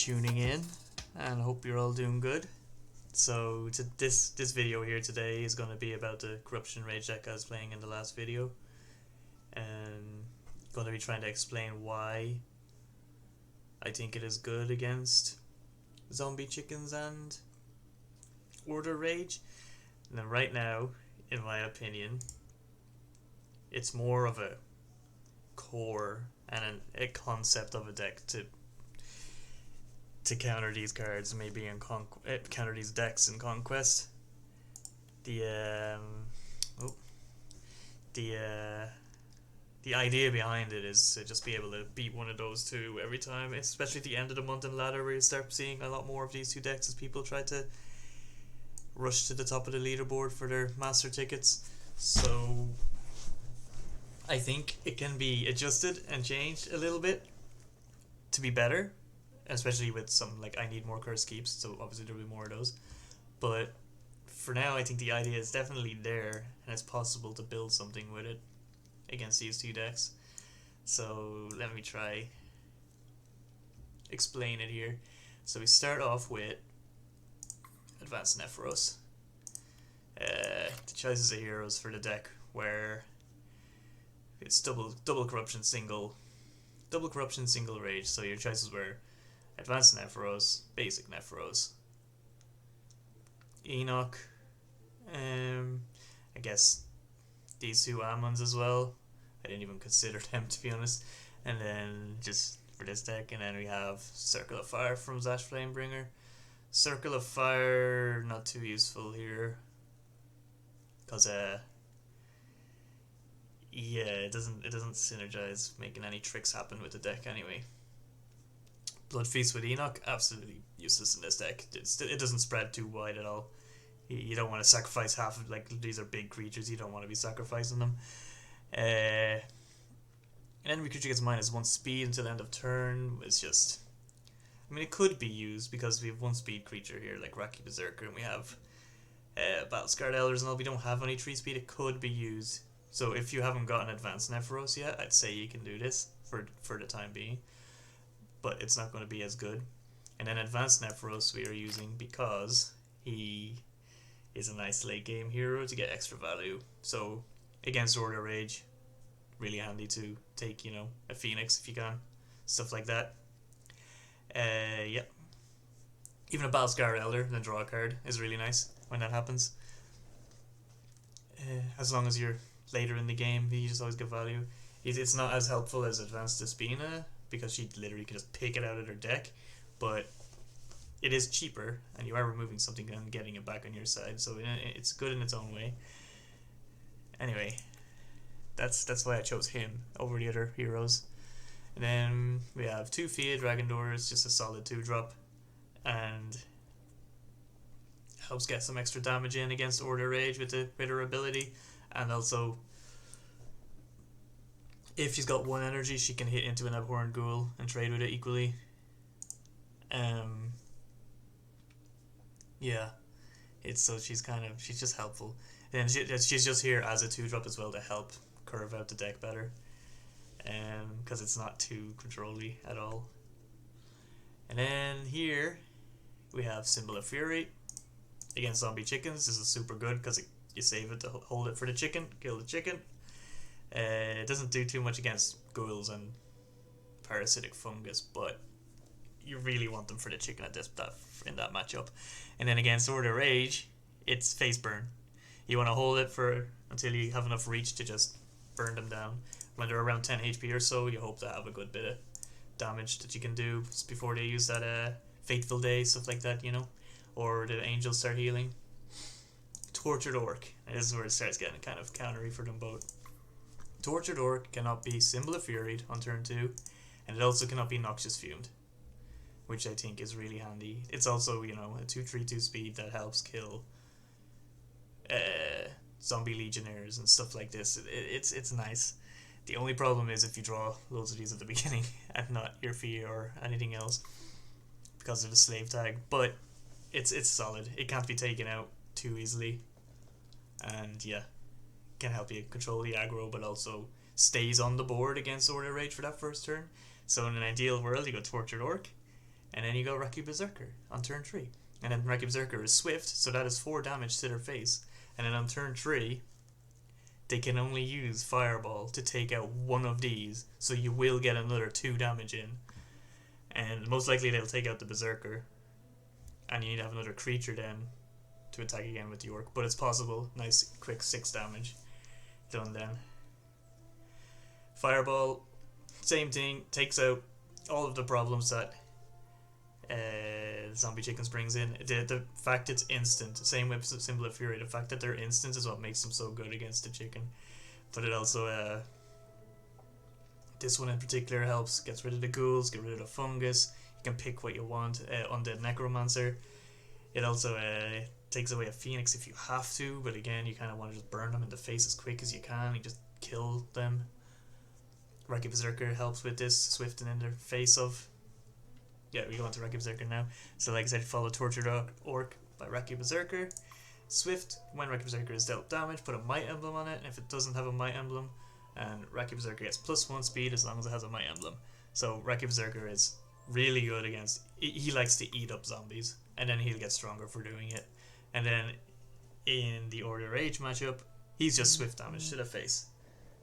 tuning in, and hope you're all doing good. So this video here today is going to be about the Corruption Rage deck I was playing in the last video, and going to be trying to explain why I think it is good against zombie chickens and Order Rage. And then right now, in my opinion, it's more of a core and a concept of a deck to counter these cards, maybe in counter these decks in Conquest. The idea behind it is to just be able to beat one of those two every time, especially at the end of the month and ladder, where you start seeing a lot more of these two decks as people try to rush to the top of the leaderboard for their master tickets. So I think it can be adjusted and changed a little bit to be better, especially with some, like, I need more curse keeps, so obviously there'll be more of those. But for now, I think the idea is definitely there, and it's possible to build something with it against these two decks. So let me try explain it here. So we start off with Advanced Nefaros. The choices of heroes for the deck, where it's double corruption, single rage. So your choices were Advanced Nefaros, Basic Nefaros, Enoch, I guess these two Ammons as well. I didn't even consider them, to be honest. And then just for this deck, and then we have Circle of Fire from Zash Flamebringer. Circle of Fire, not too useful here, because yeah, it doesn't synergize making any tricks happen with the deck anyway. Blood Feast with Enoch, absolutely useless in this deck. It doesn't spread too wide at all. You don't want to sacrifice half of, like, these are big creatures, you don't want to be sacrificing them. And enemy creature gets -1 speed until the end of turn. It's just, I mean, it could be used because we have 1 speed creature here, like Raki Berserker, and we have Battle-Scarred Elders and all. We don't have any 3 speed. It could be used. So if you haven't gotten Advanced Nefaros yet, I'd say you can do this for the time being. But it's not going to be as good. And then Advanced Nefaros we are using because he is a nice late game hero to get extra value. So against Order Rage, really handy to take, a Phoenix if you can, stuff like that. Yeah. Even a Battle-Scarred Elder, then draw a card, is really nice when that happens. As long as you're later in the game, you just always get value. It's not as helpful as Advanced Despina, because she literally can just pick it out of her deck, but it is cheaper, and you are removing something and getting it back on your side, so it's good in its own way. Anyway, that's why I chose him over the other heroes. And then we have 2 Fia Dragon Doors, just a solid 2-drop, and helps get some extra damage in against Order Rage with her ability, and also if she's got 1 energy, she can hit into an Abhorrent Ghoul and trade with it equally. Yeah, she's just helpful, and she's just here as a 2-drop as well to help curve out the deck better, because it's not too control-y at all. And then here we have Symbol of Fury against zombie chickens. This is super good because you save it to hold it for the chicken, kill the chicken. It doesn't do too much against ghouls and parasitic fungus, but you really want them for the chicken in that matchup. And then against Order Rage, it's Face Burn. You want to hold it until you have enough reach to just burn them down. When they're around 10 HP or so, you hope to have a good bit of damage that you can do before they use that Fateful Day, stuff like that, or the angels start healing. Tortured Orc, and this is where it starts getting kind of countery for them both. Tortured Orc cannot be Symbol of Fury on turn 2, and it also cannot be Noxious Fumed, which I think is really handy. It's also, a 2/3/2 speed that helps kill zombie legionnaires and stuff like this. It's nice. The only problem is if you draw loads of these at the beginning and not your Fia or anything else because of the slave tag, but it's solid. It can't be taken out too easily, and yeah, can help you control the aggro, but also stays on the board against Order Rage for that first turn. So in an ideal world, you go Tortured Orc, And then you go Reki Berserker on turn 3. And then Reki Berserker is swift, so that is 4 damage to their face. And then on turn 3, they can only use Fireball to take out one of these, so you will get another 2 damage in. And most likely they'll take out the Berserker, and you need to have another creature then to attack again with the Orc. But it's possible. Nice quick 6 damage done then. Fireball, same thing, takes out all of the problems that Zombie Chickens brings in. The fact it's instant, same with Symbol of Fury, the fact that they're instant is what makes them so good against the chicken. But it also, this one in particular helps, gets rid of the ghouls, get rid of the fungus, you can pick what you want. Undead Necromancer, it also takes away a Phoenix if you have to, but again, you kind of want to just burn them in the face as quick as you can, you just kill them. Reki Berserker helps with this, swifting in their face of. Yeah, we go on to Reki Berserker now. So like I said, follow Tortured Orc by Reki Berserker. Swift, when Reki Berserker is dealt damage, put a Might Emblem on it, and if it doesn't have a Might Emblem, and Reki Berserker gets +1 speed as long as it has a Might Emblem. So Reki Berserker is really good against, he likes to eat up zombies, and then he'll get stronger for doing it. And then in the Order Rage matchup, he's just swift damage to the face,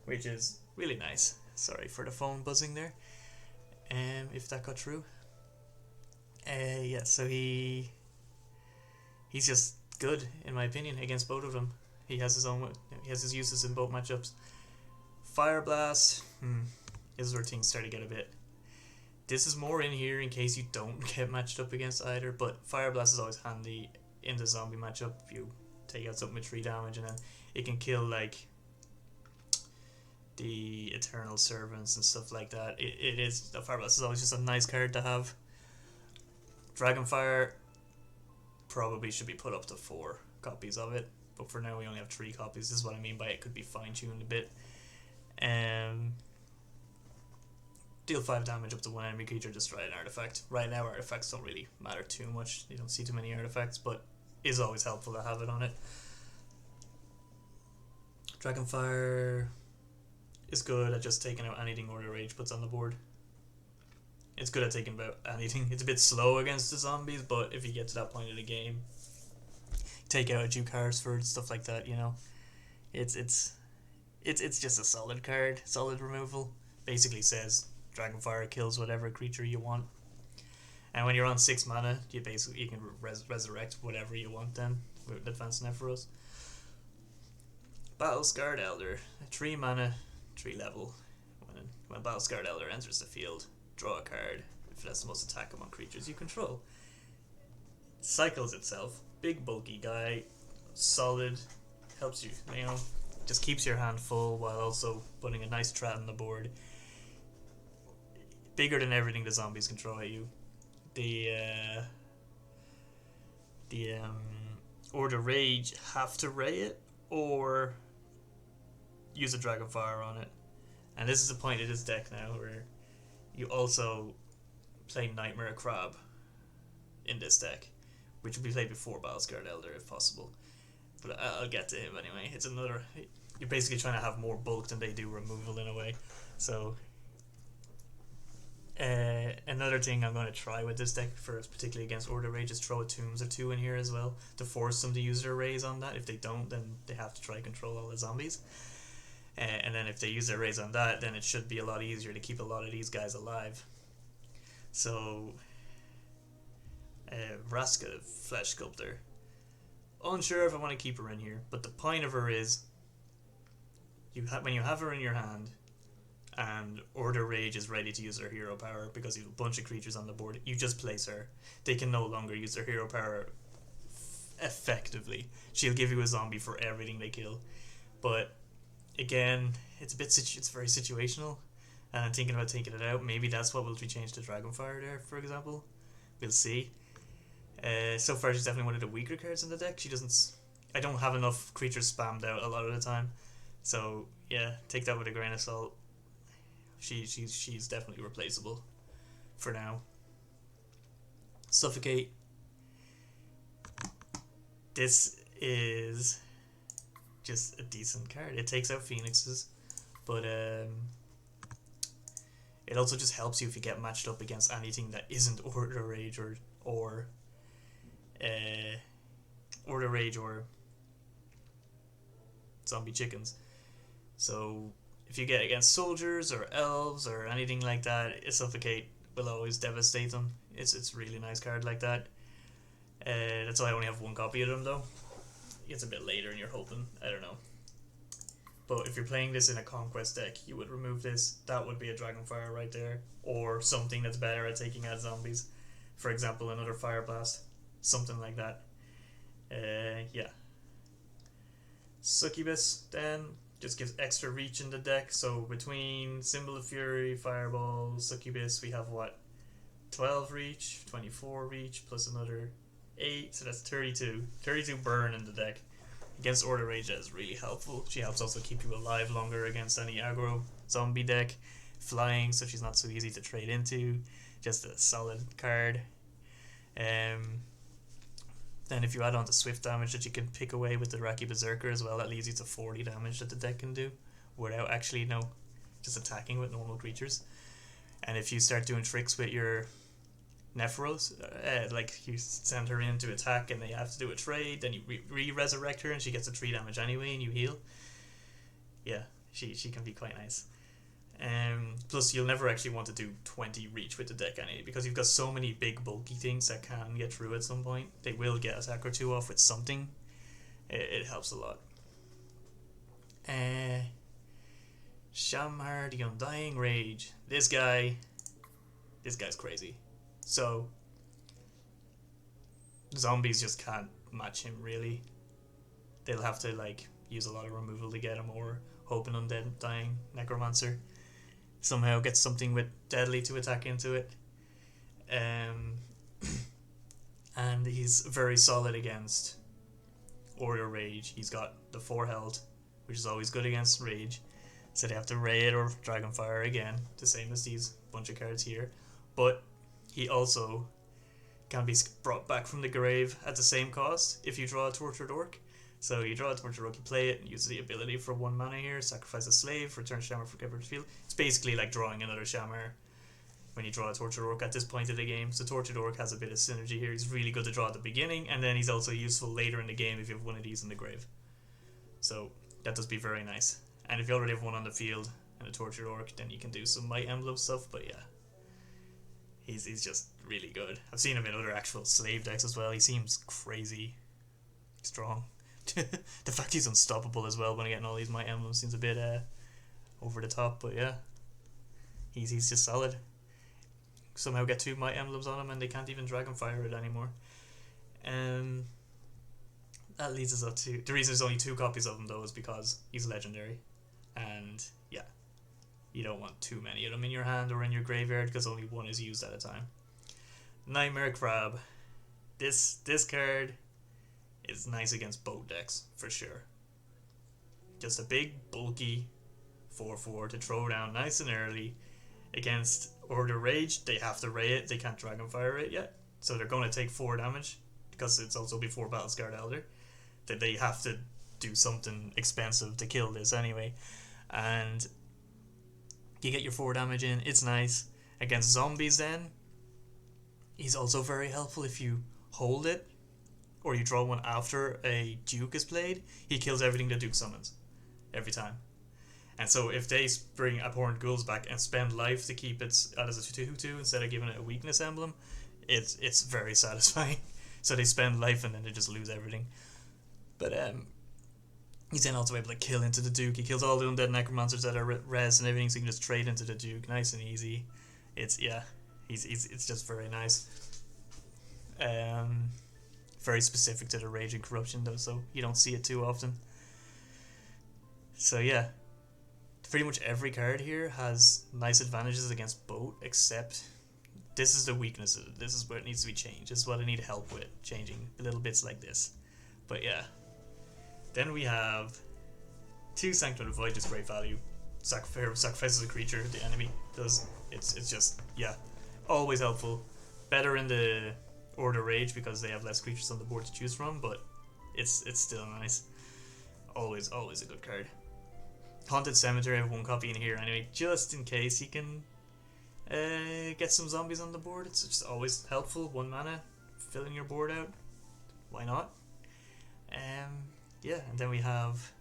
which is really nice. Sorry for the phone buzzing there, if that got through. Yeah, so he's just good in my opinion against both of them. He has his uses in both matchups. Fire Blast, this is where things start to get a bit. This is more in here in case you don't get matched up against either, but Fire Blast is always handy in the zombie matchup. You take out something with 3 damage and then it can kill like the Eternal Servants and stuff like that. The Fire Blast is always just a nice card to have. Dragonfire probably should be put up to 4 copies of it, but for now we only have 3 copies. This is what I mean by it could be fine-tuned a bit. Deal 5 damage up to 1 enemy creature, destroy an artifact. Right now artifacts don't really matter too much, you don't see too many artifacts, but is always helpful to have it on it. Dragonfire is good at just taking out anything Order Rage puts on the board. It's good at taking out anything. It's a bit slow against the zombies, but if you get to that point of the game, take out a Duke Harsford, stuff like that, you know. It's just a solid card, solid removal. Basically says Dragonfire kills whatever creature you want. And when you're on 6 mana, you can resurrect whatever you want then with Advanced Nefaros. Battle-Scarred Elder, 3 mana, 3 level. When Battle-Scarred Elder enters the field, draw a card. If it has the most attack among creatures you control. Cycles itself. Big bulky guy. Solid. Helps you, just keeps your hand full while also putting a nice threat on the board. Bigger than everything the zombies can throw at you. The Order Rage have to ray it or use a Dragonfire on it. And this is the point of this deck now where you also play Nightmare Crab in this deck, which will be played before Battle-Scarred Elder if possible. But I'll get to him anyway. It's another. You're basically trying to have more bulk than they do removal in a way. So another thing I'm going to try with this deck, particularly against Order Rage, is throw a Tombs or 2 in here as well to force them to use their rays on that. If they don't, then they have to try to control all the zombies. And then if they use their rays on that, then it should be a lot easier to keep a lot of these guys alive. So Vraska, Flesh Sculptor. Unsure if I want to keep her in here, but the point of her is when you have her in your hand and Order Rage is ready to use their hero power because you have a bunch of creatures on the board, you just place her. They can no longer use their hero power effectively. She'll give you a zombie for everything they kill. But again, it's very situational, and I'm thinking about taking it out. Maybe that's what will be changed to Dragonfire there, for example. We'll see. So far, she's definitely one of the weaker cards in the deck. I don't have enough creatures spammed out a lot of the time. So yeah, take that with a grain of salt. She's definitely replaceable for now. Suffocate. This is just a decent card. It takes out Phoenixes, but It also just helps you if you get matched up against anything that isn't Order Rage or uh, Order Rage or zombie chickens. So if you get against soldiers or elves or anything like that, Suffocate will always devastate them. It's a really nice card like that. That's why I only have one copy of them though. It's a bit later and you're hoping, I don't know. But if you're playing this in a Conquest deck, you would remove this. That would be a Dragonfire right there. Or something that's better at taking out zombies. For example, another Fire Blast. Something like that. Yeah. Succubus then just gives extra reach in the deck. So between Symbol of Fury, Fireball, Succubus, we have what? 12 reach, 24 reach, plus another 8. So that's 32. 32 burn in the deck. Against Order Rage, that is really helpful. She helps also keep you alive longer against any aggro zombie deck. Flying, so she's not so easy to trade into. Just a solid card. Then if you add on the swift damage that you can pick away with the Raki Berserker as well, that leads you to 40 damage that the deck can do without actually, just attacking with normal creatures. And if you start doing tricks with your nefaros, like you send her in to attack and they have to do a trade, then you re-resurrect her and she gets a 3 damage anyway and you heal. Yeah, she can be quite nice. Plus you'll never actually want to do 20 reach with the deck anyway, because you've got so many big bulky things that can get through at some point. They will get a attack or two off with something. It helps a lot. Shamhar the Undying Rage. This guy's crazy. So zombies just can't match him really. They'll have to use a lot of removal to get him, or hope an undead dying necromancer somehow gets something with deadly to attack into it. And he's very solid against Order Rage. He's got the 4 health, which is always good against Rage. So they have to Raid or Dragonfire again, the same as these bunch of cards here. But he also can be brought back from the grave at the same cost if you draw a Tortured Orc. So you draw a Tortured Orc, you play it, and use the ability for 1 mana here, sacrifice a slave, return Shamar for Giver's Field. It's basically like drawing another Shamar when you draw a Tortured Orc at this point of the game. So Tortured Orc has a bit of synergy here. He's really good to draw at the beginning, and then he's also useful later in the game if you have one of these in the grave. So that does be very nice. And if you already have one on the field and a Tortured Orc, then you can do some Might Emblem stuff, but yeah. He's just really good. I've seen him in other actual slave decks as well. He seems crazy strong. The fact he's unstoppable as well when getting all these Might Emblems seems a bit over the top, but yeah. He's just solid. Somehow get 2 Might Emblems on him and they can't even Dragonfire it anymore. That leads us up to... The reason there's only 2 copies of him though is because he's legendary. And yeah. You don't want too many of them in your hand or in your graveyard because only 1 is used at a time. Nightmare Crab. This card is nice against boat decks for sure. Just a big bulky 4/4 to throw down nice and early. Against Order Rage, they have to Ray it. They can't Dragonfire it yet, so they're going to take 4 damage because it's also before Battlescarred Elder. That they have to do something expensive to kill this anyway, and you get your 4 damage in. It's nice. Against zombies then, he's also very helpful if you hold it, or you draw one after a Duke is played. He kills everything the Duke summons. Every time. And so if they bring Abhorrent Ghouls back and spend life to keep it as a 2/2 instead of giving it a weakness emblem, it's very satisfying. So they spend life and then they just lose everything. But he's then also able to kill into the Duke. He kills all the undead necromancers that are res and everything, so you can just trade into the Duke, nice and easy. It's just very nice. Very specific to the Rage and Corruption though, so you don't see it too often. So yeah, pretty much every card here has nice advantages against boat, except this is the weakness of it. This is where it needs to be changed. This is what I need help with, changing little bits like this. But yeah. Then we have 2 Sanctum of the Void, just great value. Sacrifices a creature the enemy does. It's just, yeah, always helpful. Better in the Order Rage because they have less creatures on the board to choose from, but it's still nice. Always a good card. Haunted Cemetery, I have 1 copy in here anyway, just in case you can Get some zombies on the board. It's just always helpful. 1 mana, filling your board out. Why not? Yeah, and then we have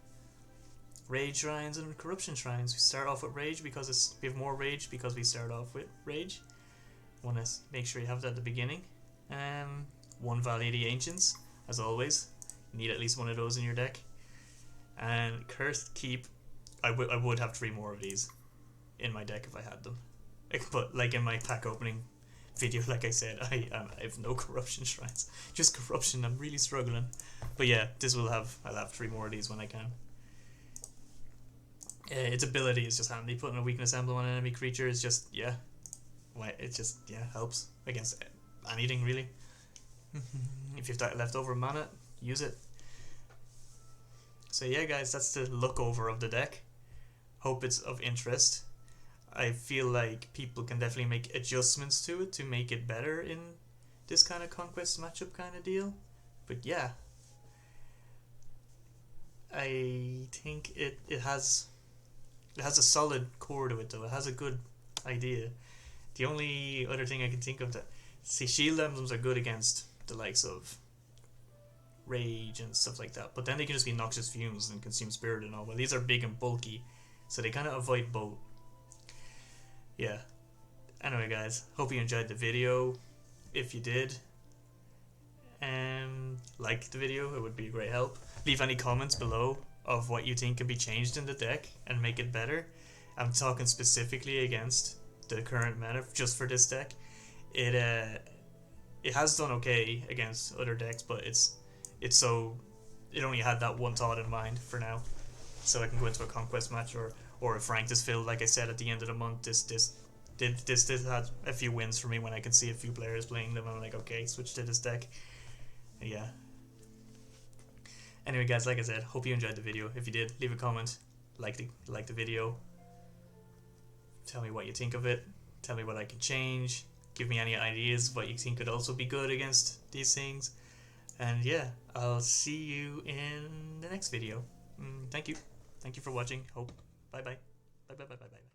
Rage Shrines and Corruption Shrines. We start off with Rage because we have more Rage because we start off with Rage. Want to make sure you have that at the beginning. 1 Valley of the Ancients, as always. You need at least one of those in your deck. And Cursed Keep. I would have 3 more of these in my deck if I had them. But like in my pack opening video, like I said, I have no Corruption Shrines. Just Corruption. I'm really struggling. But yeah, I'll have 3 more of these when I can. Its ability is just handy. Putting a weakness emblem on an enemy creature is just, yeah. It just, yeah, helps against anything, really. If you've got leftover mana, use it. So yeah, guys, that's the look over of the deck. Hope it's of interest. I feel like people can definitely make adjustments to it to make it better in this kind of conquest matchup kind of deal. But yeah, I think it has a solid core to it, though. It has a good idea. The only other thing I can think of shield emblems are good against the likes of Rage and stuff like that, but then they can just be Noxious Fumes and consume Spirit and all. Well, these are big and bulky, so they kind of avoid both. Yeah. Anyway, guys, hope you enjoyed the video. If you did, like the video, it would be a great help. Leave any comments below of what you think can be changed in the deck and make it better. I'm talking specifically against the current meta just for this deck. It has done okay against other decks, but it only had that one thought in mind for now. So I can go into a conquest match or if ranked is filled, like I said at the end of the month, this had a few wins for me when I can see a few players playing them. I'm like, okay, switch to this deck. Yeah. Anyway, guys, like I said, hope you enjoyed the video. If you did, leave a comment, like the video. Tell me what you think of it. Tell me what I can change. Give me any ideas what you think could also be good against these things. And yeah, I'll see you in the next video. Thank you. Thank you for watching. Hope. Bye bye. Bye bye bye bye bye.